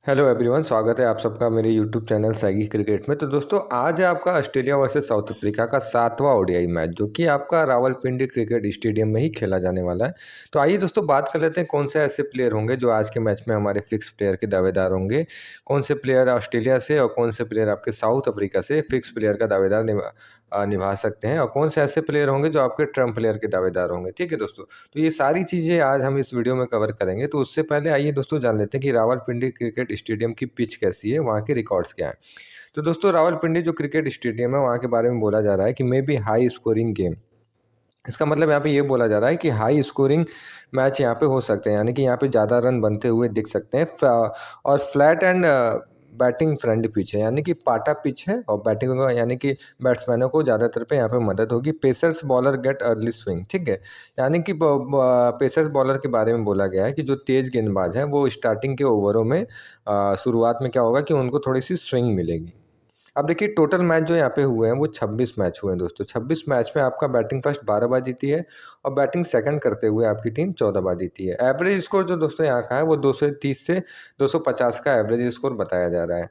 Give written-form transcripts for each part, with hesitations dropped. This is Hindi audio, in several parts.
हेलो एवरीवन, स्वागत है आप सबका मेरे यूट्यूब चैनल सैगी क्रिकेट में। तो दोस्तों, आज है आपका ऑस्ट्रेलिया वर्सेस साउथ अफ्रीका का 7वां ओडीआई मैच, जो कि आपका रावलपिंडी क्रिकेट स्टेडियम में ही खेला जाने वाला है। तो आइए दोस्तों, बात कर लेते हैं कौन से ऐसे प्लेयर होंगे जो आज के मैच में हमारे फिक्स प्लेयर के दावेदार होंगे। कौन से प्लेयर ऑस्ट्रेलिया से और कौन से प्लेयर आपके साउथ अफ्रीका से फिक्स प्लेयर का दावेदार निभा सकते हैं, और कौन से ऐसे प्लेयर होंगे जो आपके ट्रम्प प्लेयर के दावेदार होंगे। ठीक है दोस्तों, तो ये सारी चीज़ें आज हम इस वीडियो में कवर करेंगे। तो उससे पहले आइए दोस्तों, जान लेते हैं कि रावलपिंडी क्रिकेट स्टेडियम की पिच कैसी है, वहाँ के रिकॉर्ड्स क्या हैं। तो दोस्तों, रावलपिंडी जो क्रिकेट स्टेडियम है, वहाँ के बारे में बोला जा रहा है कि may be high scoring game. इसका मतलब यहाँ पे ये बोला जा रहा है कि हाई स्कोरिंग मैच यहाँ पे हो सकते हैं, यानी कि यहाँ पे ज़्यादा रन बनते हुए दिख सकते हैं। और flat and batting friendly pitch है, यानी कि पाटा पिच है, और बैटिंग यानी कि बैट्समैनों को ज़्यादातर पे यहाँ पे मदद होगी। Pacers bowler gate early swing, ठीक है। यानी कि पेसर्स बॉलर के बारे में बोला गया है कि जो तेज़ गेंदबाज हैं वो स्टार्टिंग के ओवरों में शुरुआत में क्या होगा कि उनको थोड़ी सी स्विंग मिलेगी। अब देखिए, टोटल मैच जो यहाँ पे हुए हैं वो 26 मैच हुए हैं दोस्तों। 26 मैच में आपका बैटिंग फर्स्ट 12 बार जीती है, और बैटिंग सेकंड करते हुए आपकी टीम 14 बार जीती है। एवरेज स्कोर जो दोस्तों यहाँ का है वो 230 से 250 का एवरेज स्कोर बताया जा रहा है।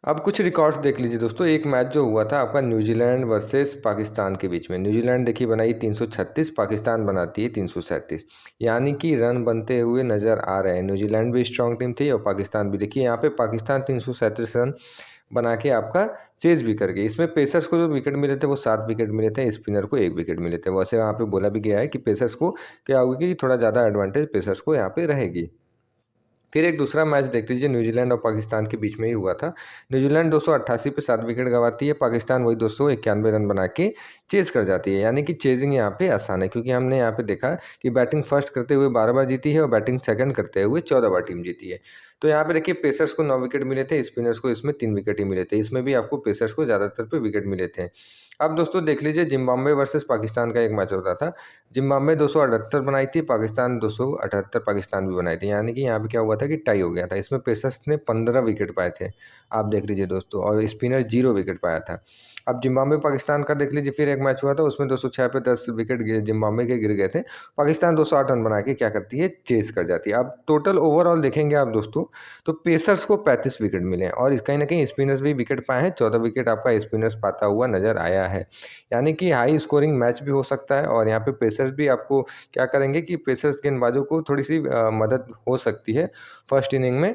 अब कुछ रिकॉर्ड्स देख लीजिए दोस्तों। एक मैच जो हुआ था आपका न्यूजीलैंड वर्सेस पाकिस्तान के बीच में, न्यूजीलैंड देखिए बनाई 336, पाकिस्तान बनाती है 337, यानी कि रन बनते हुए नज़र आ रहे हैं। न्यूजीलैंड भी स्ट्रांग टीम थी और पाकिस्तान भी। देखिए यहाँ पे पाकिस्तान 337 रन बना के आपका चेज भी कर गई। इसमें पेसर्स को जो विकेट मिले थे वो 7 विकेट मिले थे, स्पिनर को 1 विकेट मिले थे। वैसे वहाँ पे बोला भी गया है कि पेसर्स को क्या होगी कि थोड़ा ज़्यादा एडवांटेज पेसर्स को यहाँ पे रहेगी। फिर एक दूसरा मैच देख लीजिए, न्यूजीलैंड और पाकिस्तान के बीच में ही हुआ था। न्यूजीलैंड 288 पे 7 विकेट गंवाती है, पाकिस्तान वही 291 रन बना के चेज़ कर जाती है। यानी कि चेजिंग यहाँ पे आसान है, क्योंकि हमने यहाँ पे देखा कि बैटिंग फर्स्ट करते हुए 12 बार जीती है और बैटिंग सेकंड करते हुए 14 बार टीम जीती है। तो यहाँ पे देखिए, पेसर्स को 9 विकेट मिले थे, स्पिनर्स को इसमें 3 विकेट ही मिले थे। इसमें भी आपको पेसर्स को ज़्यादातर पे विकेट मिले थे। अब दोस्तों देख लीजिए, जिम्बाब्वे वर्सेस पाकिस्तान का एक मैच होता था। जिम्बाब्वे 278 बनाई थी, पाकिस्तान 278 पाकिस्तान भी बनाई थी। यानी कि यहाँ पे क्या हुआ था कि टाई हो गया था। इसमें पेसर्स ने 15 विकेट पाए थे, आप देख लीजिए दोस्तों, और स्पिनर 0 विकेट पाया था। अब जिम्बाब्वे पाकिस्तान का देख लीजिए, फिर एक मैच हुआ था, उसमें 206 पे 10 विकेट जिम्बाब्वे के गिर गए थे। पाकिस्तान 208 रन बना के क्या करती है, चेस कर जाती है। अब टोटल ओवरऑल देखेंगे आप दोस्तों, तो पेसर्स को 35 विकेट मिले हैं, और कहीं ना कहीं स्पिनर्स भी विकेट पाए हैं। 14 विकेट आपका स्पिनर्स पाता हुआ नजर आया है। यानी कि हाई स्कोरिंग मैच भी हो सकता है, और यहाँ पे पेसर्स भी आपको क्या करेंगे कि पेसर्स गेंदबाजों को थोड़ी सी मदद हो सकती है फर्स्ट इनिंग में।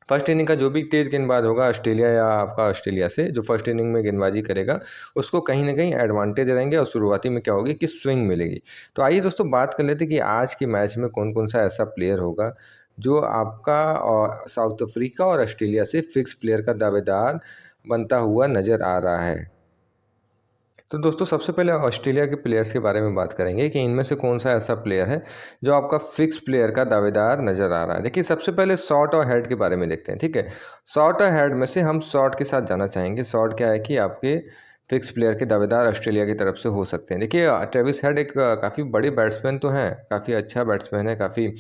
फर्स्ट इनिंग का जो भी तेज गेंदबाज होगा ऑस्ट्रेलिया या आपका ऑस्ट्रेलिया से, जो फर्स्ट इनिंग में गेंदबाजी करेगा, उसको कहीं ना कहीं एडवांटेज रहेंगे, और शुरुआती में क्या होगी कि स्विंग मिलेगी। तो आइए दोस्तों, बात कर लेते हैं कि आज के मैच में कौन कौन सा ऐसा प्लेयर होगा जो आपका साउथ अफ्रीका और ऑस्ट्रेलिया से फिक्स प्लेयर का दावेदार बनता हुआ नज़र आ रहा है। तो दोस्तों, सबसे पहले ऑस्ट्रेलिया के प्लेयर्स के बारे में बात करेंगे कि इनमें से कौन सा ऐसा प्लेयर है जो आपका फिक्स प्लेयर का दावेदार नज़र आ रहा है। देखिए, सबसे पहले शॉट और हेड के बारे में देखते हैं, ठीक है। शॉट और हेड में से हम शॉट के साथ जाना चाहेंगे। शॉट क्या है कि आपके फिक्स प्लेयर के दावेदार ऑस्ट्रेलिया की तरफ से हो सकते हैं। देखिए, ट्रेविस हेड एक काफ़ी बड़े बैट्समैन तो हैं, काफ़ी अच्छा बैट्समैन है, काफ़ी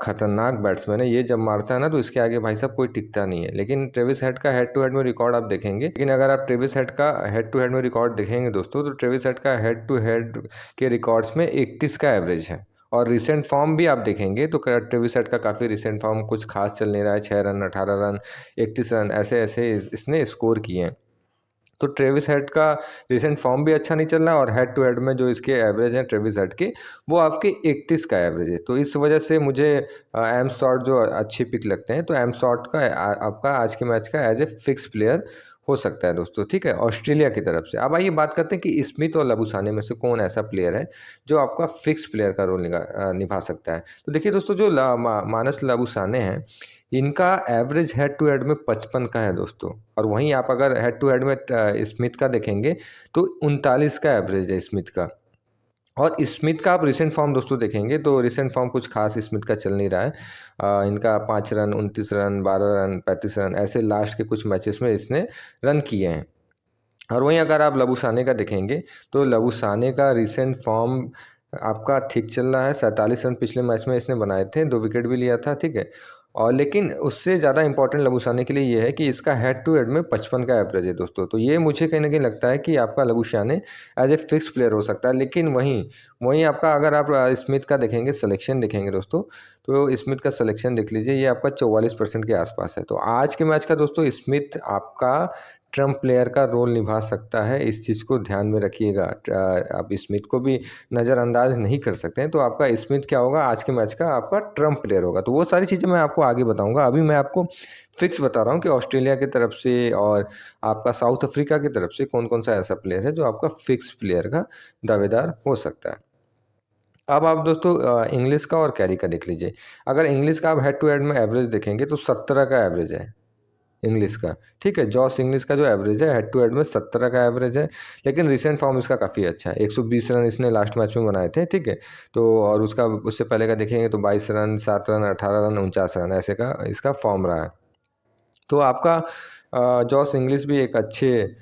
खतरनाक बैट्समैन है। ये जब मारता है ना, तो इसके आगे भाई साहब कोई टिकता नहीं है। लेकिन ट्रेविस हेड का हेड टू हेड में रिकॉर्ड आप देखेंगे, लेकिन अगर आप ट्रेविस हेड का हेड टू हेड में रिकॉर्ड देखेंगे दोस्तों, तो ट्रेविस हेड का हेड टू हेड के रिकॉर्ड्स में 31 का एवरेज है। और रिसेंट फॉर्म भी आप देखेंगे तो ट्रेविस हेड का काफ़ी रिसेंट फॉर्म कुछ खास चल नहीं रहा है। 6 रन, 18 रन, 31 रन, ऐसे ऐसे इसने स्कोर किए हैं। तो ट्रेविस हेड का रिसेंट फॉर्म भी अच्छा नहीं चल रहा है, और हेड टू हेड में जो इसके एवरेज हैं ट्रेविस हेड के, वो आपके 31 का एवरेज है। तो इस वजह से मुझे एम शॉट जो अच्छी पिक लगते हैं, तो एम शॉट का आपका आज के मैच का एज ए फिक्स प्लेयर हो सकता है दोस्तों, ठीक है, ऑस्ट्रेलिया की तरफ से। अब आइए बात करते हैं कि स्मिथ और लबूसाने में से कौन ऐसा प्लेयर है जो आपका फिक्स प्लेयर का रोल निभा सकता है। तो देखिए दोस्तों, जो मानस लबूसाने हैं, इनका एवरेज हेड टू हेड में 55 का है दोस्तों। और वहीं आप अगर हेड टू हेड में स्मिथ का देखेंगे तो 39 का एवरेज है स्मिथ का। और स्मिथ का आप रिसेंट फॉर्म दोस्तों देखेंगे तो रिसेंट फॉर्म कुछ खास स्मिथ का चल नहीं रहा है। इनका 5 रन, 29 रन, 12 रन, 35 रन, ऐसे लास्ट के कुछ मैचेस में इसने रन किए हैं। और वहीं अगर आप लबूसाने का देखेंगे तो लबूसाने का रिसेंट फॉर्म आपका ठीक चल रहा है। 47 रन पिछले मैच में इसने बनाए थे, 2 विकेट भी लिया था, ठीक है। और लेकिन उससे ज़्यादा इंपॉर्टेंट लबूशाने के लिए ये है कि इसका हेड टू हेड में 55 का एवरेज है दोस्तों। तो ये मुझे कहीं न कहीं लगता है कि आपका लबूशाने एज़ ए फिक्स प्लेयर हो सकता है। लेकिन वहीं वहीं आपका अगर आप स्मिथ का देखेंगे, सिलेक्शन देखेंगे दोस्तों, तो स्मिथ का सिलेक्शन देख लीजिए, ये आपका 44% के आसपास है। तो आज के मैच का दोस्तों स्मिथ आपका ट्रम्प प्लेयर का रोल निभा सकता है, इस चीज़ को ध्यान में रखिएगा। आप स्मिथ को भी नज़रअंदाज नहीं कर सकते हैं। तो आपका स्मिथ क्या होगा आज के मैच का, आपका ट्रम्प प्लेयर होगा। तो वो सारी चीज़ें मैं आपको आगे बताऊँगा। अभी मैं आपको फिक्स बता रहा हूँ कि ऑस्ट्रेलिया की तरफ से और आपका साउथ अफ्रीका की तरफ से कौन-कौन सा ऐसा प्लेयर है जो आपका फिक्स प्लेयर का दावेदार हो सकता है। अब आप दोस्तों इंग्लिश का और कैरी का देख लीजिए। अगर इंग्लिश का आप हेड टू हेड में एवरेज देखेंगे तो 17 का एवरेज है इंग्लिश का, ठीक है। जॉस इंग्लिश का जो एवरेज है हेड टू हेड में 17 का एवरेज है, लेकिन रिसेंट फॉर्म इसका काफ़ी अच्छा है। 120 रन इसने लास्ट मैच में बनाए थे, ठीक है। तो और उसका उससे पहले का देखेंगे तो 22 रन, 7 रन, 18 रन, 49 रन ऐसे का इसका फॉर्म रहा है। तो आपका जॉस इंग्लिश भी एक अच्छे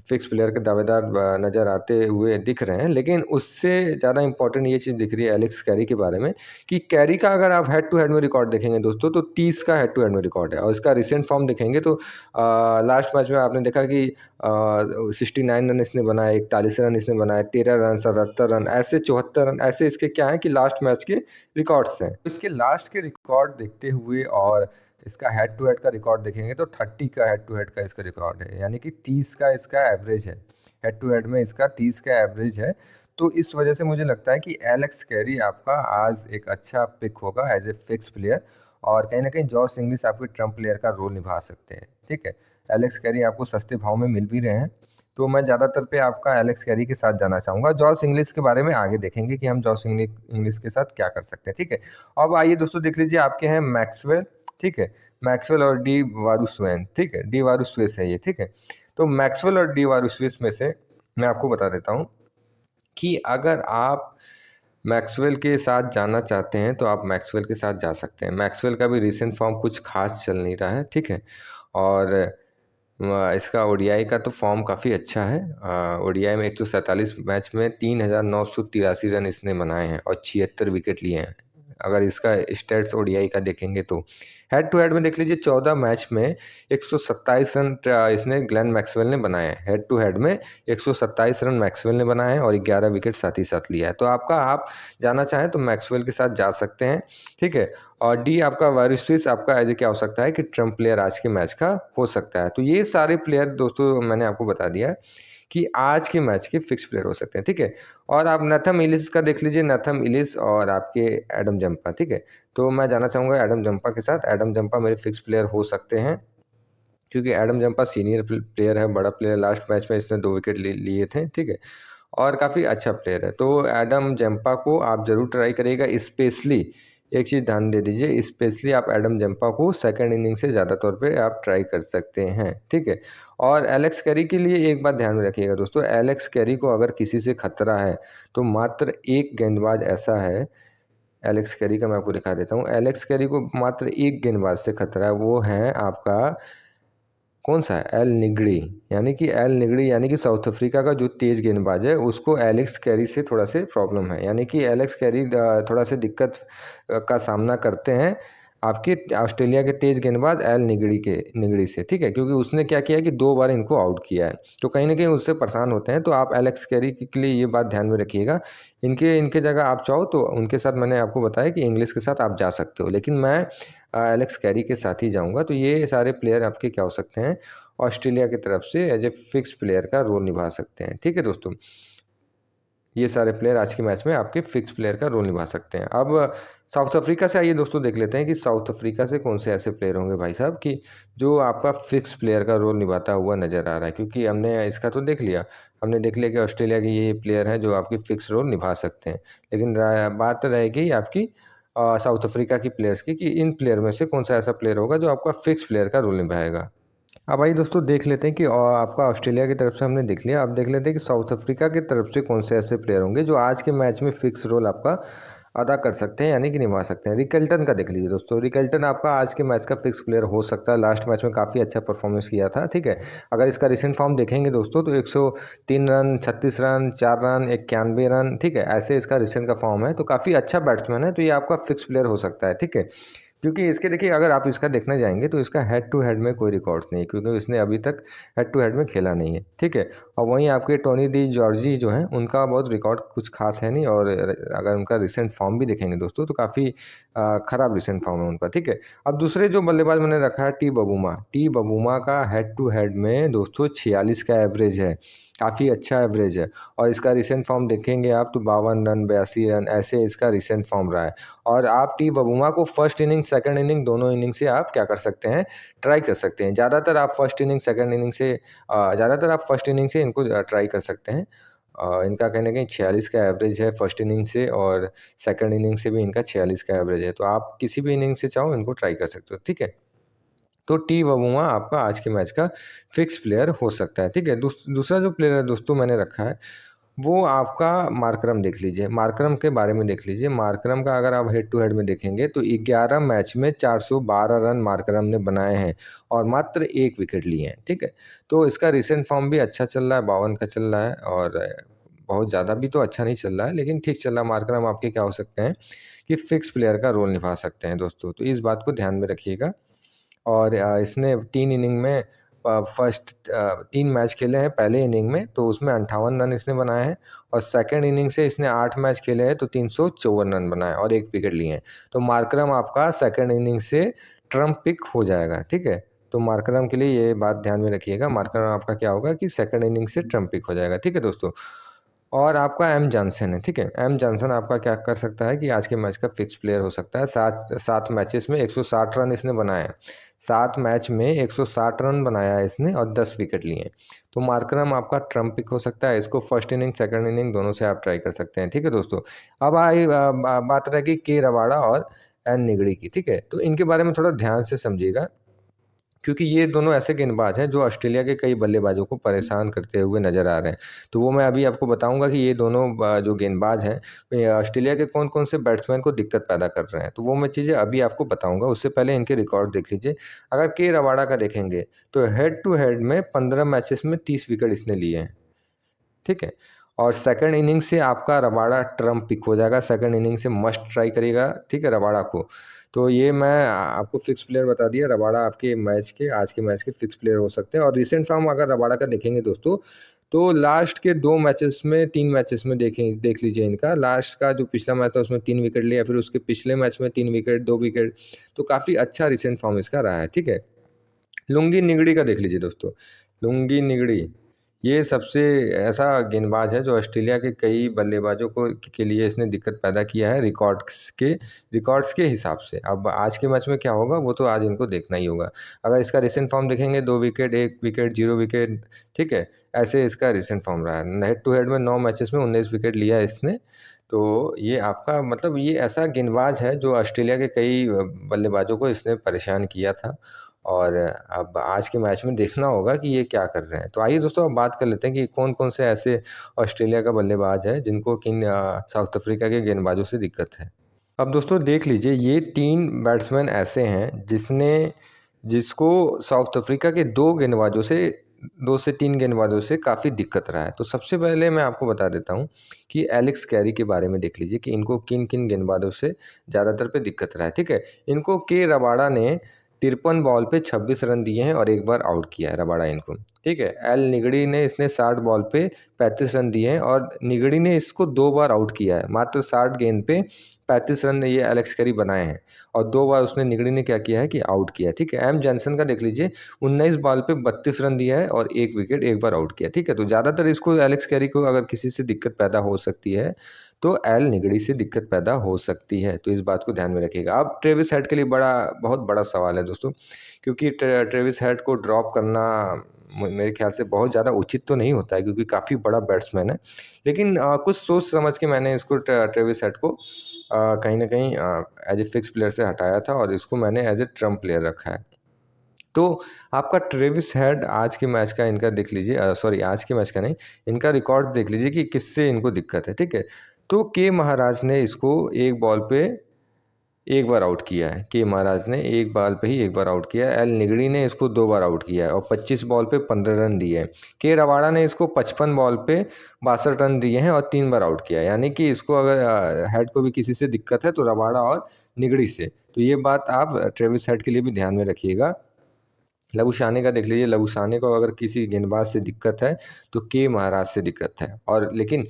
फिक्स प्लेयर के दावेदार नज़र आते हुए दिख रहे हैं, लेकिन उससे ज़्यादा इंपॉर्टेंट ये चीज़ दिख रही है एलेक्स कैरी के बारे में कि कैरी का अगर आप हेड टू हेड में रिकॉर्ड देखेंगे दोस्तों, तो 30 का हेड टू हेड में रिकॉर्ड है और इसका रिसेंट फॉर्म देखेंगे तो लास्ट मैच में आपने देखा कि 69 रन इसने बनाए, 41 रन इसने बनाए, 13 रन, 77 रन, ऐसे 74 रन, ऐसे इसके क्या हैं कि लास्ट मैच के रिकॉर्ड्स हैं। इसके लास्ट के रिकॉर्ड देखते हुए और इसका हेड टू हेड का रिकॉर्ड देखेंगे तो 30 का हेड टू हेड का इसका रिकॉर्ड है, यानी कि 30 का इसका एवरेज है। हेड टू हेड में इसका 30 का एवरेज है। तो इस वजह से मुझे लगता है कि एलेक्स कैरी आपका आज एक अच्छा पिक होगा एज ए फिक्स प्लेयर, और कहीं ना कहीं जॉस इंग्लिश आपके ट्रम्प प्लेयर का रोल निभा सकते हैं, ठीक है। एलेक्स कैरी आपको सस्ते भाव में मिल भी रहे हैं, तो मैं ज़्यादातर पे आपका एलेक्स कैरी के साथ जाना चाहूँगा। जॉस इंग्लिश के बारे में आगे देखेंगे कि हम जॉस इंग्लिश के साथ क्या कर सकते हैं, ठीक है। अब आइए दोस्तों देख लीजिए, आपके हैं मैक्सवेल, ठीक है। मैक्सवेल और डी वारुस्वेन, ठीक है, डी वारुस्वेस है ये, ठीक है। तो मैक्सवेल और डी वारुस्वेस में से मैं आपको बता देता हूँ कि अगर आप मैक्सवेल के साथ जाना चाहते हैं तो आप मैक्सवेल के साथ जा सकते हैं। मैक्सवेल का भी रिसेंट फॉर्म कुछ खास चल नहीं रहा है, ठीक है। और इसका ओडीआई का तो फॉर्म काफ़ी अच्छा है। ओडीआई में 147 मैच में 3,983 रन इसने बनाए हैं और 76 विकेट लिए हैं। अगर इसका स्टेट्स ओडीआई का देखेंगे तो हेड टू हेड में देख लीजिए, 14 मैच में 127 रन इसने ग्लेन मैक्सवेल ने बनाए हैं। हेड टू हेड में 127 रन मैक्सवेल ने बनाए हैं और 11 विकेट साथ ही साथ लिया है। तो आप जाना चाहें तो मैक्सवेल के साथ जा सकते हैं, ठीक है। और डी आपका वारिस आपका एज ए क्या हो सकता है कि ट्रम्प प्लेयर आज के मैच का हो सकता है। तो ये सारे प्लेयर दोस्तों मैंने आपको बता दिया है कि आज के मैच के फिक्स प्लेयर हो सकते हैं, ठीक है। और आप नथम इलिस का देख लीजिए, नथम इलिस और आपके एडम जंपा, ठीक है। तो मैं जाना चाहूँगा एडम जंपा के साथ। एडम जंपा मेरे फिक्स प्लेयर हो सकते हैं क्योंकि एडम जंपा सीनियर प्लेयर है, बड़ा प्लेयर, लास्ट मैच में इसने 2 विकेट लिए थे, ठीक है। और काफ़ी अच्छा प्लेयर है। तो एडम जंपा को आप ज़रूर ट्राई करिएगा। स्पेशली एक चीज़ ध्यान दे दीजिए, स्पेशली आप एडम जंपा को सेकंड इनिंग से ज़्यादा तौर पे आप ट्राई कर सकते हैं, ठीक है। और एलेक्स कैरी के लिए एक बात ध्यान में रखिएगा दोस्तों, एलेक्स कैरी को अगर किसी से खतरा है तो मात्र एक गेंदबाज ऐसा है, एलेक्स कैरी का मैं आपको दिखा देता हूँ। एलेक्स कैरी को मात्र एक गेंदबाज से खतरा है, वो है आपका कौन सा है, एल निगड़ी। यानी कि साउथ अफ्रीका का जो तेज़ गेंदबाज है उसको एलेक्स कैरी से थोड़ा से प्रॉब्लम है, यानी कि एलेक्स कैरी थोड़ा से दिक्कत का सामना करते हैं आपके ऑस्ट्रेलिया के तेज़ गेंदबाज एल निगड़ी से, ठीक है। क्योंकि उसने क्या किया है कि 2 बार इनको आउट किया है, तो कहीं ना कहीं उससे परेशान होते हैं। तो आप एलेक्स कैरी के लिए ये बात ध्यान में रखिएगा। इनके इनके जगह आप चाहो तो उनके साथ मैंने आपको बताया कि इंग्लिश के साथ आप जा सकते हो, लेकिन मैं एलेक्स कैरी के साथ ही जाऊंगा। तो ये सारे प्लेयर आपके क्या हो सकते हैं, ऑस्ट्रेलिया की तरफ से एज ए फिक्स प्लेयर का रोल निभा सकते हैं, ठीक है दोस्तों। ये सारे प्लेयर आज के मैच में आपके फिक्स प्लेयर का रोल निभा सकते हैं। अब साउथ अफ्रीका से आइए दोस्तों देख लेते हैं कि साउथ अफ्रीका से कौन से ऐसे प्लेयर होंगे भाई साहब कि जो आपका फिक्स प्लेयर का रोल निभाता हुआ नज़र आ रहा है। क्योंकि हमने इसका तो देख लिया, हमने देख लिया कि ऑस्ट्रेलिया के ये प्लेयर हैं जो आपकी फिक्स रोल निभा सकते हैं, लेकिन बात रहेगी आपकी साउथ अफ्रीका की प्लेयर्स की कि इन प्लेयर में से कौन सा ऐसा प्लेयर होगा जो आपका फिक्स प्लेयर का रोल निभाएगा। अब आइए दोस्तों देख लेते हैं कि आपका ऑस्ट्रेलिया की तरफ से हमने देख लिया, अब देख लेते हैं कि साउथ अफ्रीका की तरफ से कौन से ऐसे प्लेयर होंगे जो आज के मैच में फिक्स रोल आपका अदा कर सकते हैं, यानी कि निभा सकते हैं। रिकल्टन का देख लीजिए दोस्तों, रिकल्टन आपका आज के मैच का फिक्स प्लेयर हो सकता है। लास्ट मैच में काफ़ी अच्छा परफॉर्मेंस किया था, ठीक है। अगर इसका रिसेंट फॉर्म देखेंगे दोस्तों तो 103 रन, 36 रन, 4 रन, 91 रन, ठीक है, ऐसे इसका रिसेंट का फॉर्म है। तो काफ़ी अच्छा बैट्समैन है, तो ये आपका फिक्स प्लेयर हो सकता है, ठीक है। क्योंकि इसके देखिए अगर आप इसका देखने जाएंगे तो इसका हेड टू हेड में कोई रिकॉर्ड्स नहीं है, क्योंकि इसने अभी तक हेड टू हेड में खेला नहीं है, ठीक है। और वहीं आपके टोनी डी जॉर्जी जो हैं उनका बहुत रिकॉर्ड कुछ खास है नहीं, और अगर उनका रिसेंट फॉर्म भी देखेंगे दोस्तों तो काफ़ी ख़राब रिसेंट फॉर्म है उनका, ठीक है। अब दूसरे जो बल्लेबाज मैंने रखा है टी बबूमा का हेड टू हेड में दोस्तों 46 का एवरेज है, काफ़ी अच्छा एवरेज है। और इसका रिसेंट फॉर्म देखेंगे आप तो 52 रन 82 रन ऐसे इसका रिसेंट फॉर्म रहा है। और आप टी बबूमा को फर्स्ट इनिंग सेकंड इनिंग दोनों इनिंग से आप क्या कर सकते हैं, ट्राई कर सकते हैं। ज़्यादातर आप फर्स्ट इनिंग सेकंड इनिंग से इनको ट्राई कर सकते हैं। इनका कहीं ना कहीं 46 का एवरेज है फर्स्ट इनिंग से, और सेकंड इनिंग से भी इनका 46 का एवरेज है, तो आप किसी भी इनिंग से चाहो इनको ट्राई कर सकते हो, ठीक है। तो टी वमुआ आपका आज के मैच का फिक्स प्लेयर हो सकता है, ठीक है। दूसरा जो प्लेयर है दोस्तों मैंने रखा है वो आपका मार्करम देख लीजिए, मार्करम के बारे में देख लीजिए। मार्करम का अगर आप हेड टू हेड में देखेंगे तो 11 मैच में 412 रन मार्करम ने बनाए हैं और मात्र एक विकेट लिए हैं, ठीक है। तो इसका रिसेंट फॉर्म भी अच्छा चल रहा है, 52 का चल रहा है, और बहुत ज़्यादा भी तो अच्छा नहीं चल रहा है, लेकिन ठीक चल रहा है। मार्करम आपके क्या हो सकते हैं कि फिक्स प्लेयर का रोल निभा सकते हैं दोस्तों, तो इस बात को ध्यान में रखिएगा। और इसने 3 इनिंग में फर्स्ट 3 मैच खेले हैं पहले इनिंग में, तो उसमें 58 रन इसने बनाए हैं, और सेकंड इनिंग से इसने 8 मैच खेले हैं तो 354 रन बनाए और एक विकेट लिए हैं। तो मार्करम आपका सेकंड इनिंग से ट्रम्प पिक हो जाएगा, ठीक है। तो मार्करम के लिए ये बात ध्यान में रखिएगा, मार्करम आपका क्या होगा कि सेकंड इनिंग से ट्रम्प पिक हो जाएगा, ठीक है दोस्तों। और आपका एम जॉनसन है, ठीक है। एम जॉनसन आपका क्या कर सकता है कि आज के मैच का फिक्स प्लेयर हो सकता है। सात सात मैचेस में 160 रन इसने बनाए हैं, 7 मैच में 160 रन बनाया है इसने और 10 विकेट लिए हैं। तो मार्करम आपका ट्रम्प पिक हो सकता है, इसको फर्स्ट इनिंग सेकंड इनिंग दोनों से आप ट्राई कर सकते हैं, ठीक है दोस्तों। अब आई बात रहेगी के रबाड़ा और एन निगड़ी की, ठीक है। तो इनके बारे में थोड़ा ध्यान से समझिएगा, क्योंकि ये दोनों ऐसे गेंदबाज हैं जो ऑस्ट्रेलिया के कई बल्लेबाजों को परेशान करते हुए नज़र आ रहे हैं। तो वो मैं अभी आपको बताऊंगा कि ये दोनों जो गेंदबाज हैं ये ऑस्ट्रेलिया के कौन कौन से बैट्समैन को दिक्कत पैदा कर रहे हैं, तो वो मैं चीज़ें अभी आपको बताऊंगा। उससे पहले इनके रिकॉर्ड देख लीजिए। अगर के रबाड़ा का देखेंगे तो हेड टू हेड में 15 मैचेस में 30 विकेट इसने लिए हैं, ठीक है। और सेकंड इनिंग से आपका रबाड़ा ट्रम्प पिक हो जाएगा, सेकंड इनिंग से मस्ट ट्राई करिएगा, ठीक है, रबाड़ा को। तो ये मैं आपको फिक्स प्लेयर बता दिया, रबाड़ा आपके मैच के आज के मैच के फिक्स प्लेयर हो सकते हैं। और रिसेंट फॉर्म अगर रबाड़ा का देखेंगे दोस्तों तो लास्ट के 2 मैचेस में 3 मैचेस में देख लीजिए इनका। लास्ट का जो पिछला मैच था उसमें 3 विकेट लिया, फिर उसके पिछले मैच में 3 विकेट 2 विकेट, तो काफ़ी अच्छा रिसेंट फॉर्म इसका रहा है, ठीक है। लुंगी निगड़ी का देख लीजिए दोस्तों। लुंगी निगड़ी ये सबसे ऐसा गेंदबाज है जो ऑस्ट्रेलिया के कई बल्लेबाजों को के लिए इसने दिक्कत पैदा किया है रिकॉर्ड्स के हिसाब से। अब आज के मैच में क्या होगा वो तो आज इनको देखना ही होगा। अगर इसका रिसेंट फॉर्म देखेंगे 2 विकेट 1 विकेट 0 विकेट, ठीक है, ऐसे इसका रिसेंट फॉर्म रहा है। हेड टू हेड में 9 मैचेस में 19 विकेट लिया है इसने। तो ये आपका मतलब ये ऐसा गेंदबाज है जो ऑस्ट्रेलिया के कई बल्लेबाजों को इसने परेशान किया था, और अब आज के मैच में देखना होगा कि ये क्या कर रहे हैं। तो आइए दोस्तों अब बात कर लेते हैं कि कौन कौन से ऐसे ऑस्ट्रेलिया का बल्लेबाज है जिनको किन साउथ अफ्रीका के गेंदबाजों से दिक्कत है। अब दोस्तों देख लीजिए ये 3 बैट्समैन ऐसे हैं जिसको साउथ अफ्रीका के 2 से 3 गेंदबाजों से काफ़ी दिक्कत रहा है। तो सबसे पहले मैं आपको बता देता हूँ कि एलेक्स कैरी के बारे में देख लीजिए कि इनको किन किन गेंदबाजों से ज़्यादातर पे दिक्कत रहा है, ठीक है। इनको के रबाड़ा ने 53 बॉल पे 26 रन दिए हैं और एक बार आउट किया है रबाड़ा इनको, ठीक है। एल निगड़ी ने इसने 60 बॉल पे 35 रन दिए हैं और निगड़ी ने इसको 2 बार आउट किया है। मात्र 60 गेंद पे 35 रन ये एलेक्स कैरी बनाए हैं, और 2 बार उसने निगड़ी ने क्या किया है कि आउट किया है, ठीक है। एम जॉनसन का देख लीजिए 19 बॉल पे 32 रन दिया है और एक विकेट एक बार आउट किया, ठीक है। तो ज़्यादातर इसको एलेक्स कैरी को अगर किसी से दिक्कत पैदा हो सकती है तो एल निगड़ी से दिक्कत पैदा हो सकती है, तो इस बात को ध्यान में रखिएगा। अब ट्रेविस हेड के लिए बहुत बड़ा सवाल है दोस्तों, क्योंकि ट्रेविस हेड को ड्रॉप करना मेरे ख्याल से बहुत ज़्यादा उचित तो नहीं होता है, क्योंकि काफ़ी बड़ा बैट्समैन है। लेकिन कुछ सोच समझ के मैंने इसको ट्रेविस हेड को कहीं ना कहीं एज ए फिक्स प्लेयर से हटाया था और इसको मैंने एज ए ट्रम्प प्लेयर रखा है। तो आपका ट्रेविस हेड आज के मैच का इनका देख लीजिए, सॉरी आज के मैच का नहीं, इनका रिकॉर्ड देख लीजिए कि किससे इनको दिक्कत है, ठीक है। तो के महाराज ने इसको एक बॉल पे एक बार आउट किया है, के महाराज ने एक बॉल पे ही एक बार आउट किया है। एल निगड़ी ने इसको 2 बार आउट किया है और 25 बॉल पे 15 रन दिए हैं। के रबाड़ा ने इसको 55 बॉल पे 62 रन दिए हैं और 3 बार आउट किया है। यानी कि इसको अगर हेड को भी किसी से दिक्कत है तो रबाड़ा और निगड़ी से। तो ये बात आप ट्रेविस हेड के लिए भी ध्यान में रखिएगा। लबूशाने का देख लीजिए, लबूशाने को अगर किसी गेंदबाज से दिक्कत है तो के महाराज से दिक्कत है। और लेकिन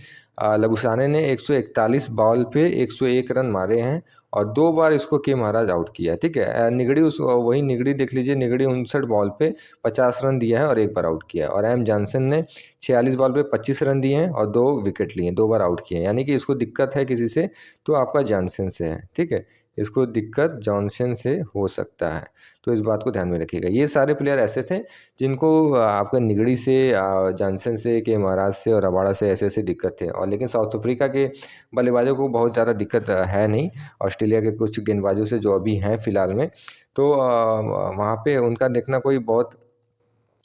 लबूशाने ने 141 बॉल पे 101 रन मारे हैं और 2 बार इसको के महाराज आउट किया है। ठीक है, निगड़ी उस वही निगड़ी देख लीजिए, निगड़ी 59 बॉल पे 50 रन दिया है और 1 बार आउट किया है। और एम जॉनसन ने 46 बॉल पे 25 रन दिए हैं और 2 विकेट लिए हैं, 2 बार आउट किए हैं। यानी कि इसको दिक्कत है किसी से तो आपका जॉनसन से है। ठीक है, इसको दिक्कत जॉनसन से हो सकता है, तो इस बात को ध्यान में रखिएगा। ये सारे प्लेयर ऐसे थे जिनको आपका निगड़ी से, जॉनसन से, के महाराज से और रबाड़ा से ऐसे ऐसे दिक्कत थे। और लेकिन साउथ अफ्रीका के बल्लेबाजों को बहुत ज़्यादा दिक्कत है नहीं, ऑस्ट्रेलिया के कुछ गेंदबाजों से जो अभी हैं फिलहाल में, तो वहाँ पे उनका देखना कोई बहुत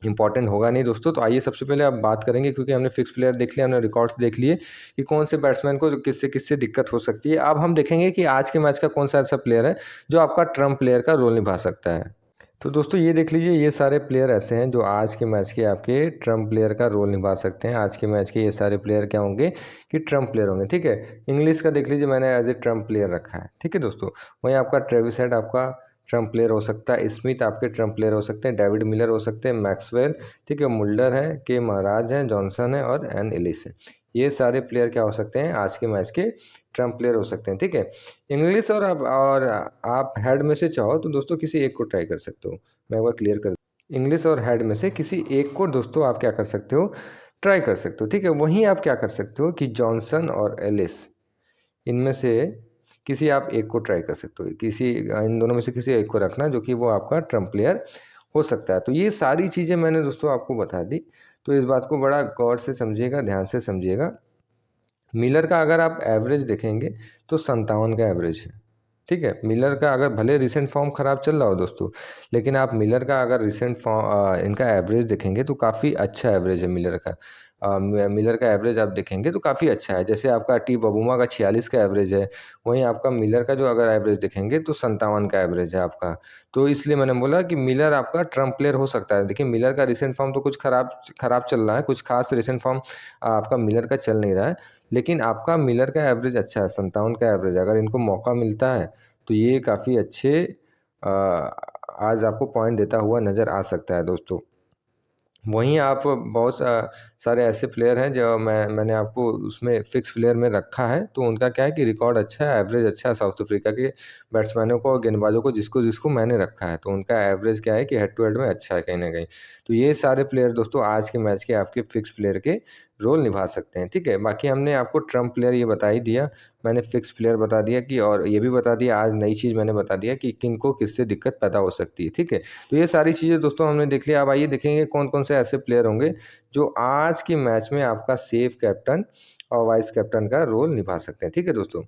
इंपॉर्टेंट होगा नहीं दोस्तों। तो आइए सबसे पहले अब बात करेंगे, क्योंकि हमने फिक्स प्लेयर देख लिया, हमने रिकॉर्ड्स देख लिए कि कौन से बैट्समैन को किससे किससे दिक्कत हो सकती है। अब हम देखेंगे कि आज के मैच का कौन सा ऐसा प्लेयर है जो आपका ट्रम्प प्लेयर का रोल निभा सकता है। तो दोस्तों ये देख लीजिए, ये सारे प्लेयर ऐसे हैं जो आज के मैच के आपके ट्रम्प प्लेयर का रोल निभा सकते हैं। आज के मैच के ये सारे प्लेयर क्या होंगे कि ट्रम्प प्लेयर होंगे। ठीक है, इंग्लिश का देख लीजिए, मैंने एज ए ट्रम्प प्लेयर रखा है। ठीक है दोस्तों, वहीं आपका ट्रेविस हेड आपका ट्रम्प प्लेयर हो सकता है, स्मिथ आपके ट्रम्प प्लेयर हो सकते हैं, डेविड मिलर हो सकते हैं, मैक्सवेल, ठीक है, मुल्डर है, के महाराज हैं, जॉनसन है और एन एलिस है। ये सारे प्लेयर क्या हो सकते हैं आज के मैच के ट्रम्प प्लेयर हो सकते हैं। ठीक है, इंग्लिश और आप हेड में से चाहो तो दोस्तों किसी एक को ट्राई कर सकते हो। मैं एक बार क्लियर कर, इंग्लिश और हेड में से किसी एक को दोस्तों आप क्या कर सकते हो, ट्राई कर सकते हो। ठीक है, वहीं आप क्या कर सकते हो कि जॉनसन और एलिस, इनमें से किसी आप एक को ट्राई कर सकते हो, किसी इन दोनों में से किसी एक को रखना जो कि वो आपका ट्रम्प प्लेयर हो सकता है। तो ये सारी चीज़ें मैंने दोस्तों आपको बता दी, तो इस बात को बड़ा गौर से समझिएगा, ध्यान से समझिएगा। मिलर का अगर आप एवरेज देखेंगे तो 57 का एवरेज है। ठीक है, मिलर का अगर भले रिसेंट फॉर्म ख़राब चल रहा हो दोस्तों, लेकिन आप मिलर का अगर रिसेंट फॉर्म इनका एवरेज देखेंगे तो काफ़ी अच्छा एवरेज है मिलर का। मिलर का एवरेज आप देखेंगे तो काफ़ी अच्छा है। जैसे आपका टी बबूमा का 46 का एवरेज है, वहीं आपका मिलर का जो अगर एवरेज देखेंगे तो 57 का एवरेज है आपका। तो इसलिए मैंने बोला कि मिलर आपका ट्रम्प प्लेयर हो सकता है। देखिए, मिलर का रिसेंट फॉर्म तो कुछ ख़राब चल रहा है, कुछ खास रिसेंट फॉर्म आपका मिलर का चल नहीं रहा है, लेकिन आपका मिलर का एवरेज अच्छा है, 57 का एवरेज। अगर इनको मौका मिलता है तो ये काफ़ी अच्छे आज आपको पॉइंट देता हुआ नज़र आ सकता है दोस्तों। वहीं आप बहुत सारे ऐसे प्लेयर हैं जो मैंने आपको उसमें फिक्स प्लेयर में रखा है, तो उनका क्या है कि रिकॉर्ड अच्छा है, एवरेज अच्छा है साउथ अफ्रीका के बैट्समैनों को और गेंदबाजों को, जिसको जिसको मैंने रखा है, तो उनका एवरेज क्या है कि हेड टू हेड में अच्छा है कहीं ना कहीं। तो ये सारे प्लेयर दोस्तों आज के मैच के आपके फिक्स प्लेयर के रोल निभा सकते हैं। ठीक है, बाकी हमने आपको ट्रम्प प्लेयर ये बता ही दिया, मैंने फिक्स प्लेयर बता दिया कि, और ये भी बता दिया आज नई चीज़ मैंने बता दिया कि किन को किससे दिक्कत पैदा हो सकती है। ठीक है, तो ये सारी चीज़ें दोस्तों हमने देख लिया। अब आइए देखेंगे कौन कौन से ऐसे प्लेयर होंगे जो आज के मैच में आपका सेफ कैप्टन और वाइस कैप्टन का रोल निभा सकते हैं। ठीक है दोस्तों,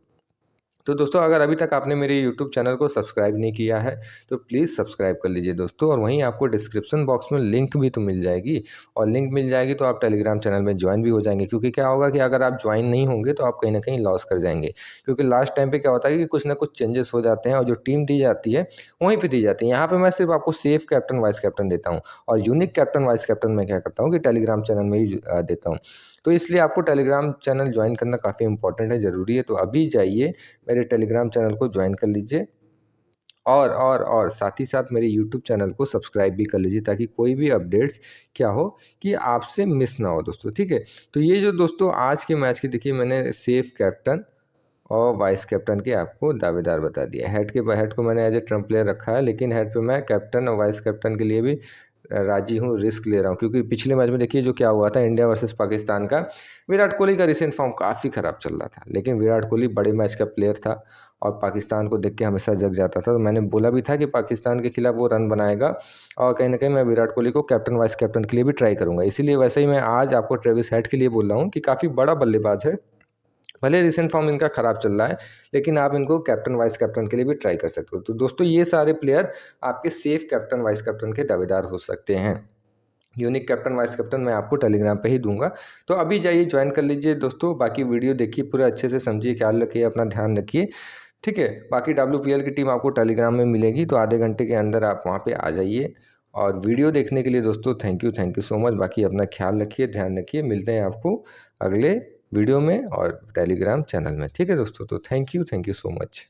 तो दोस्तों अगर अभी तक आपने मेरे यूट्यूब चैनल को सब्सक्राइब नहीं किया है तो प्लीज़ सब्सक्राइब कर लीजिए दोस्तों, और वहीं आपको डिस्क्रिप्शन बॉक्स में लिंक भी तो मिल जाएगी, और लिंक मिल जाएगी तो आप टेलीग्राम चैनल में ज्वाइन भी हो जाएंगे। क्योंकि क्या होगा कि अगर आप ज्वाइन नहीं होंगे तो आप कहीं ना कहीं लॉस कर जाएंगे, क्योंकि लास्ट टाइम पे क्या होता है कि कुछ ना कुछ चेंजेस हो जाते हैं और जो टीम दी जाती है वहीं पर दी जाती है। यहाँ पर मैं सिर्फ आपको सेफ कैप्टन वाइस कैप्टन देता हूँ, और यूनिक कैप्टन वाइस कैप्टन मैं क्या करता हूँ कि टेलीग्राम चैनल में ही देता हूँ। तो इसलिए आपको टेलीग्राम चैनल ज्वाइन करना काफ़ी इंपॉर्टेंट है, ज़रूरी है। तो अभी जाइए मेरे टेलीग्राम चैनल को ज्वाइन कर लीजिए, और साथ ही साथ मेरे यूट्यूब चैनल को सब्सक्राइब भी कर लीजिए, ताकि कोई भी अपडेट्स क्या हो कि आपसे मिस ना हो दोस्तों। ठीक है, तो ये जो दोस्तों आज के मैच की देखिए, मैंने सेफ कैप्टन और वाइस कैप्टन के आपको दावेदार बता दिया। हेड को मैंने एज ए ट्रम्प प्लेयर रखा है, लेकिन हेड पे मैं कैप्टन और वाइस कैप्टन के लिए भी राजी हूँ, रिस्क ले रहा हूँ। क्योंकि पिछले मैच में देखिए जो क्या हुआ था इंडिया वर्सेस पाकिस्तान का, विराट कोहली का रिसेंट फॉर्म काफ़ी ख़राब चल रहा था, लेकिन विराट कोहली बड़े मैच का प्लेयर था और पाकिस्तान को देख के हमेशा जग जाता था। तो मैंने बोला भी था कि पाकिस्तान के खिलाफ वो रन बनाएगा, और कहीं ना कहीं मैं विराट कोहली को कैप्टन वाइस कैप्टन के लिए भी ट्राई करूँगा। इसीलिए वैसे ही मैं आज आपको ट्रेविस हेड के लिए बोल रहा हूँ कि काफ़ी बड़ा बल्लेबाज है, भले रिसेंट फॉर्म इनका ख़राब चल रहा है, लेकिन आप इनको कैप्टन वाइस कैप्टन के लिए भी ट्राई कर सकते हो। तो दोस्तों ये सारे प्लेयर आपके सेफ कैप्टन वाइस कैप्टन के दावेदार हो सकते हैं। यूनिक कैप्टन वाइस कैप्टन मैं आपको टेलीग्राम पे ही दूंगा, तो अभी जाइए ज्वाइन कर लीजिए दोस्तों। बाकी वीडियो देखिए, पूरे अच्छे से समझिए, ख्याल रखिए, अपना ध्यान रखिए। ठीक है, बाकी WPL की टीम आपको टेलीग्राम में मिलेगी, तो आधे घंटे के अंदर आप वहाँ पे आ जाइए। और वीडियो देखने के लिए दोस्तों थैंक यू सो मच। बाकी अपना ख्याल रखिए, ध्यान रखिए, मिलते हैं आपको अगले वीडियो में और टेलीग्राम चैनल में। ठीक है दोस्तों, तो थैंक यू सो मच।